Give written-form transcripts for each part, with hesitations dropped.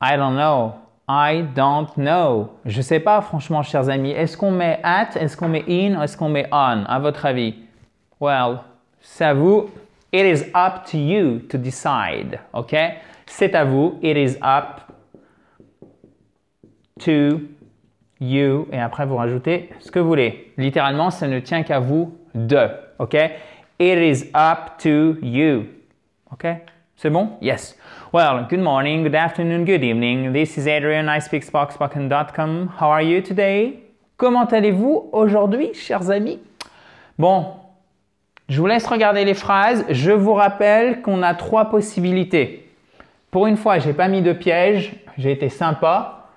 I don't know. I don't know. Je ne sais pas, franchement, chers amis. Est-ce qu'on met at, est-ce qu'on met in, ou est-ce qu'on met on, à votre avis? Well, c'est à vous. It is up to you to decide. OK? C'est à vous. It is up to you. Et après, vous rajoutez ce que vous voulez. Littéralement, ça ne tient qu'à vous de. OK? It is up to you. OK? C'est bon? Yes. Well, good morning, good afternoon, good evening. This is Adrian, I speak spoken.com. How are you today? Comment allez-vous aujourd'hui, chers amis? Bon, je vous laisse regarder les phrases. Je vous rappelle qu'on a 3 possibilités. Pour une fois, je n'ai pas mis de piège. J'ai été sympa.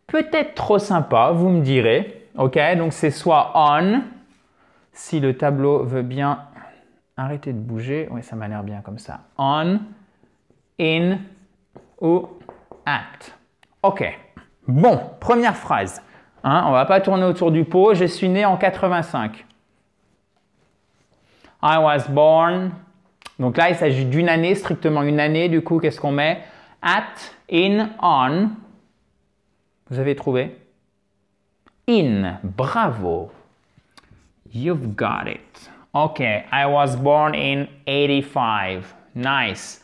Peut-être trop sympa, vous me direz. OK? Donc, c'est soit on, si le tableau veut bien arrêter de bouger. Oui, ça m'a l'air bien comme ça. On, in ou at. OK. Bon, première phrase. Hein, on ne va pas tourner autour du pot. Je suis né en 85. I was born. Donc là, il s'agit d'une année, strictement une année. Du coup, qu'est-ce qu'on met? At, in, on. Vous avez trouvé? In. Bravo. You've got it. OK. I was born in 85. Nice.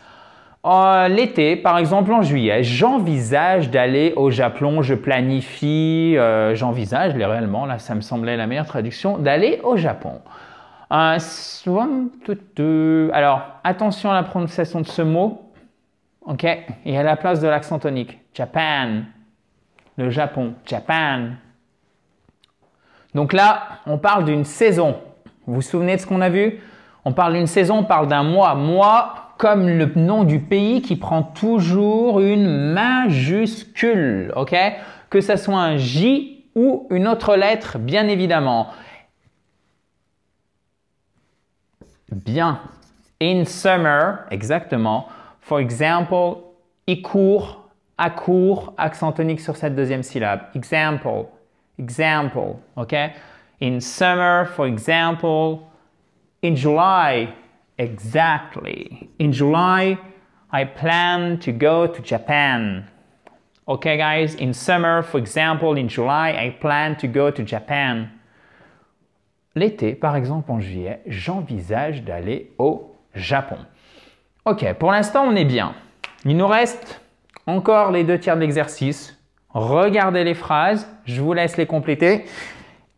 L'été, par exemple en juillet, j'envisage d'aller au Japon, je planifie, j'envisage réellement, là ça me semblait la meilleure traduction, d'aller au Japon. Alors, attention à la prononciation de ce mot, ok, et à la place de l'accent tonique, Japan, le Japon, Japan. Donc là, on parle d'une saison, vous vous souvenez de ce qu'on a vu? On parle d'une saison, on parle d'un mois, mois comme le nom du pays qui prend toujours une majuscule, ok? Que ce soit un J ou une autre lettre, bien évidemment. Bien. In summer, exactement. For example, court, accent tonique sur cette deuxième syllabe. Example, example, ok? In summer, for example, in July, exactly. In July, I plan to go to Japan. Okay, guys? In summer, for example, in July, I plan to go to Japan. L'été, par exemple, en juillet, j'envisage d'aller au Japon. Ok, pour l'instant, on est bien. Il nous reste encore les 2 tiers de l'exercice. Regardez les phrases, je vous laisse les compléter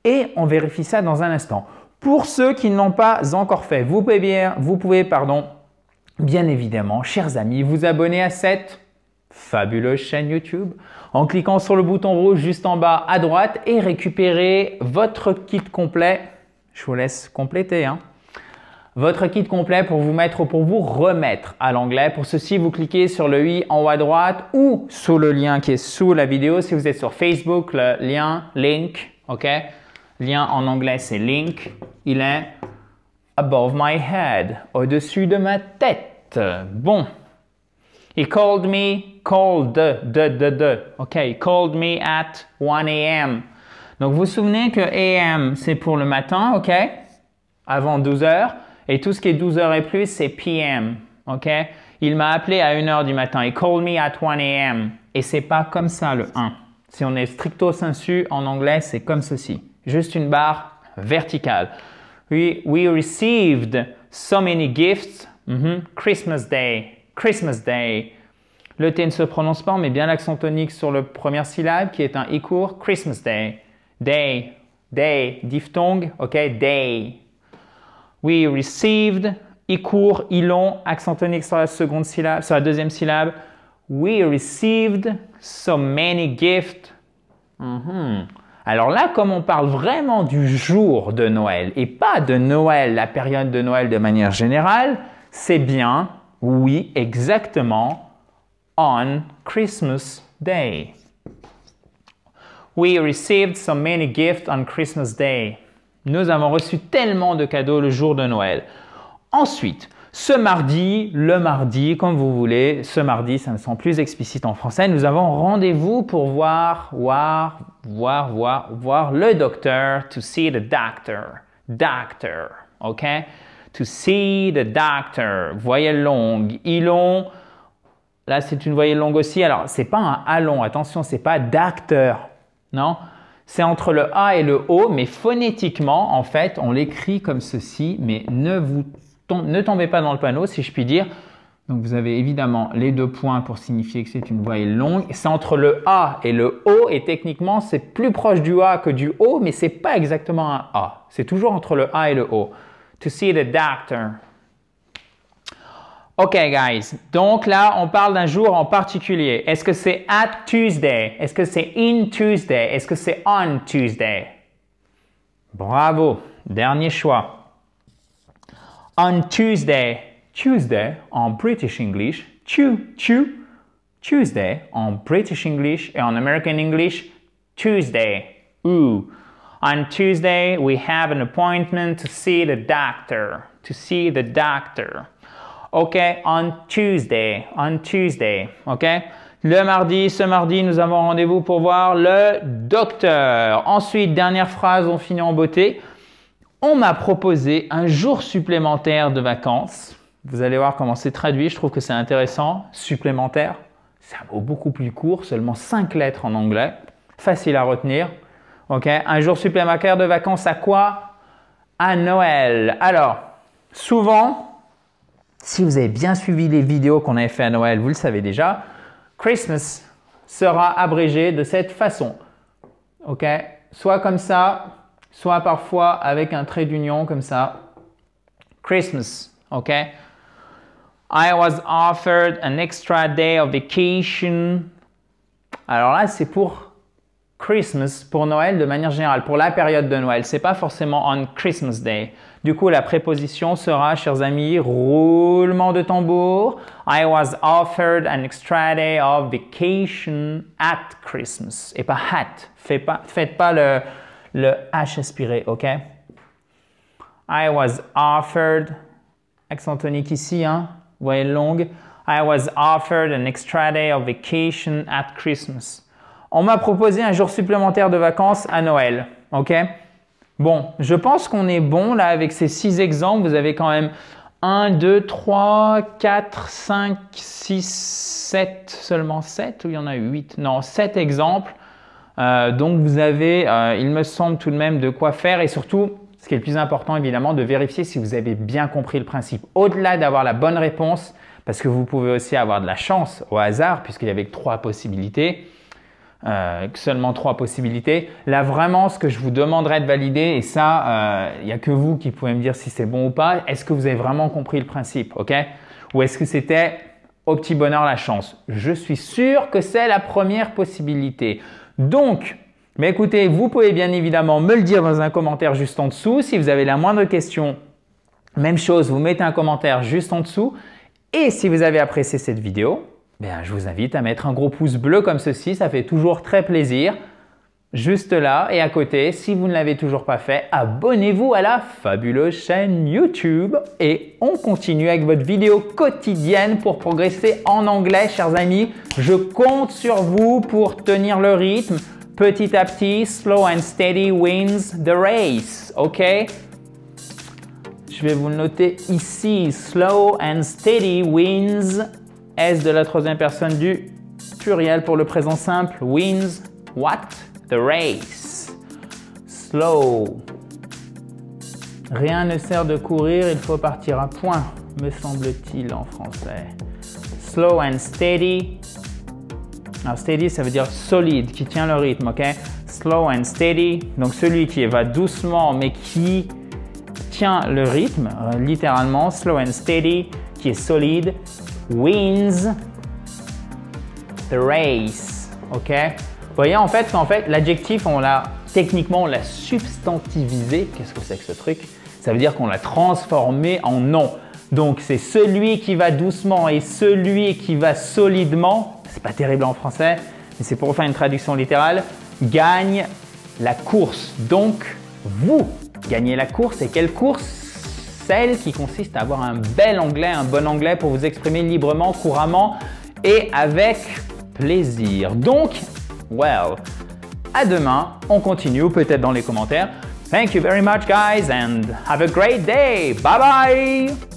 et on vérifie ça dans un instant. Pour ceux qui ne l'ont pas encore fait, vous pouvez bien évidemment, chers amis, vous abonner à cette fabuleuse chaîne YouTube en cliquant sur le bouton rouge juste en bas à droite et récupérer votre kit complet. Je vous laisse compléter. Votre kit complet pour vous remettre à l'anglais. Pour ceci, vous cliquez sur le i en haut à droite ou sous le lien qui est sous la vidéo. Si vous êtes sur Facebook, le lien, link, ok? Lien en anglais, c'est link. Il est above my head, au-dessus de ma tête. Bon. He called me, ok, he called me at 1 a.m. Donc, vous vous souvenez que a.m. c'est pour le matin, ok, avant 12 heures. Et tout ce qui est 12 heures et plus, c'est p.m., ok. Il m'a appelé à 1 heure du matin. He called me at 1 a.m. Et c'est pas comme ça le 1. Si on est stricto sensu en anglais, c'est comme ceci. Juste une barre verticale. We received so many gifts. Christmas Day. Christmas Day. Le T ne se prononce pas, on met bien l'accent tonique sur la première syllabe qui est un I court. Christmas Day. Day. Day. Diphtongue. OK. Day. We received. I court, I long. Accent tonique sur la seconde syllabe, sur la deuxième syllabe. We received so many gifts. Alors là, comme on parle vraiment du jour de Noël et pas de Noël, la période de Noël de manière générale, c'est bien, oui, exactement, on Christmas Day. We received so many gifts on Christmas Day. Nous avons reçu tellement de cadeaux le jour de Noël. Ensuite, ce mardi, le mardi, comme vous voulez, ce mardi, ça me semble plus explicite en français, nous avons rendez-vous pour voir le docteur, to see the doctor, ok? To see the doctor, voyelle longue, ils ont Là, c'est une voyelle longue aussi. Alors, c'est pas un A long. Attention, c'est pas docteur. Non, c'est entre le A et le O, mais phonétiquement, en fait, on l'écrit comme ceci. Mais ne tombez pas dans le panneau, si je puis dire. Donc, vous avez évidemment les 2 points pour signifier que c'est une voyelle longue. C'est entre le A et le O et techniquement, c'est plus proche du A que du O, mais ce n'est pas exactement un A. C'est toujours entre le A et le O. To see the doctor. OK, guys. Donc là, on parle d'un jour en particulier. Est-ce que c'est at Tuesday? Est-ce que c'est in Tuesday? Est-ce que c'est on Tuesday? Bravo. Dernier choix. On Tuesday. Tuesday en British English, Tuesday en British English et en American English, Tuesday. Ooh. On Tuesday, we have an appointment to see the doctor. To see the doctor. OK, on Tuesday. OK? Ce mardi, nous avons rendez-vous pour voir le docteur. Ensuite, dernière phrase, on finit en beauté. On m'a proposé un jour supplémentaire de vacances. Vous allez voir comment c'est traduit, je trouve que c'est intéressant. Supplémentaire, c'est un mot beaucoup plus court, seulement 5 lettres en anglais. Facile à retenir. OK, un jour supplémentaire de vacances à quoi? À Noël. Alors, souvent, si vous avez bien suivi les vidéos qu'on avait fait à Noël, vous le savez déjà, Christmas sera abrégé de cette façon. OK, soit comme ça, soit parfois avec un trait d'union comme ça. Christmas. OK? I was offered an extra day of vacation. Alors là, c'est pour Christmas, pour Noël de manière générale, pour la période de Noël. Ce n'est pas forcément on Christmas Day. Du coup, la préposition sera, chers amis, roulement de tambour. I was offered an extra day of vacation at Christmas. Et pas hat. Faites pas le H aspiré, OK? I was offered, accent tonique ici, hein? Voyelle longue. I was offered an extra day of vacation at Christmas. On m'a proposé un jour supplémentaire de vacances à Noël. OK? Bon, je pense qu'on est bon là avec ces 6 exemples. Vous avez quand même 1, 2, 3, 4, 5, 6, 7, seulement 7 ou il y en a 8? Non, 7 exemples. Donc vous avez, il me semble tout de même de quoi faire et surtout, ce qui est le plus important évidemment, de vérifier si vous avez bien compris le principe. Au-delà d'avoir la bonne réponse, parce que vous pouvez aussi avoir de la chance au hasard, puisqu'il y avait que 3 possibilités, seulement 3 possibilités. Là vraiment, ce que je vous demanderais de valider, et ça, il n'y a que vous qui pouvez me dire si c'est bon ou pas, est-ce que vous avez vraiment compris le principe, ok? Ou est-ce que c'était au petit bonheur la chance? Je suis sûr que c'est la première possibilité. Donc, mais écoutez, vous pouvez bien évidemment me le dire dans un commentaire juste en dessous. Si vous avez la moindre question, même chose, vous mettez un commentaire juste en dessous. Et si vous avez apprécié cette vidéo, je vous invite à mettre un gros pouce bleu comme ceci, ça fait toujours très plaisir. Juste là et à côté, si vous ne l'avez toujours pas fait, abonnez-vous à la fabuleuse chaîne YouTube. Et on continue avec votre vidéo quotidienne pour progresser en anglais, chers amis. Je compte sur vous pour tenir le rythme. Petit à petit, slow and steady wins the race, OK? Je vais vous le noter ici. Slow and steady wins, S de la 3e personne du pluriel pour le présent simple. Wins what? The race. Slow. Rien ne sert de courir, il faut partir à point, me semble-t-il en français. Slow and steady. Alors, steady, ça veut dire solide, qui tient le rythme, ok? Slow and steady, donc celui qui va doucement, mais qui tient le rythme, littéralement. Slow and steady, qui est solide, wins the race, ok? Vous voyez, en fait, l'adjectif, techniquement, on l'a substantivisé. Qu'est-ce que c'est que ce truc? Ça veut dire qu'on l'a transformé en nom. Donc, c'est celui qui va doucement et celui qui va solidement. C'est pas terrible en français, mais c'est pour faire une traduction littérale, gagne la course. Donc, vous gagnez la course. Et quelle course? Celle qui consiste à avoir un bel anglais, un bon anglais pour vous exprimer librement, couramment et avec plaisir. Donc, well, à demain, on continue ou peut-être dans les commentaires. Thank you very much guys and have a great day. Bye bye!